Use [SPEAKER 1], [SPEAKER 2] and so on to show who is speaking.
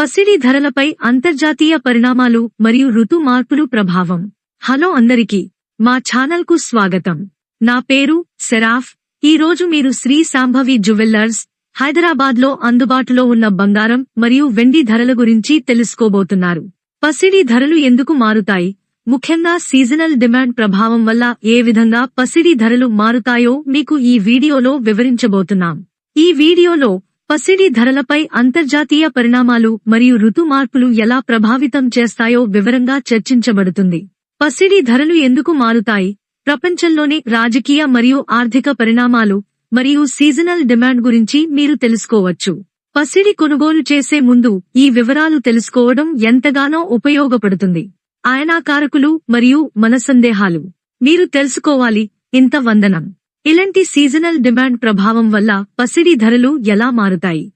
[SPEAKER 1] పసిడి ధరలపై అంతర్జాతీయ పరిణామాలు మరియు ఋతు మార్పులు ప్రభావం. హలో అందరికీ, మా ఛానల్కు స్వాగతం. నా పేరు సెరాఫ్. ఈ రోజు మీరు శ్రీ శాంభవి జ్యువెల్లర్స్, హైదరాబాద్లో అందుబాటులో ఉన్న బంగారం మరియు వెండి ధరల గురించి తెలుసుకోబోతున్నారు. పసిడి ధరలు ఎందుకు మారుతాయి, ముఖ్యంగా సీజనల్ డిమాండ్ ప్రభావం వల్ల ఏ విధంగా పసిడి ధరలు మారుతాయో మీకు ఈ వీడియోలో వివరించబోతున్నాం. ఈ వీడియోలో పసిడి ధరలపై అంతర్జాతీయ పరిణామాలు మరియు ఋతు మార్పులు ఎలా ప్రభావితం చేస్తాయో వివరంగా చర్చించబడుతుంది. పసిడి ధరలు ఎందుకు మారుతాయి, ప్రపంచంలోని రాజకీయ మరియు ఆర్థిక పరిణామాలు మరియు సీజనల్ డిమాండ్ గురించి మీరు తెలుసుకోవచ్చు. పసిడి కొనుగోలు చేసే ముందు ఈ వివరాలు తెలుసుకోవడం ఎంతగానో ఉపయోగపడుతుంది. ఆయనాకారకులు మరియు మన సందేహాలు మీరు తెలుసుకోవాలి. వందనం. ఇలాంటి సీజనల్ డిమాండ్ ప్రభావం వల్ల పసిడి ధరలు ఎలా మారుతాయి.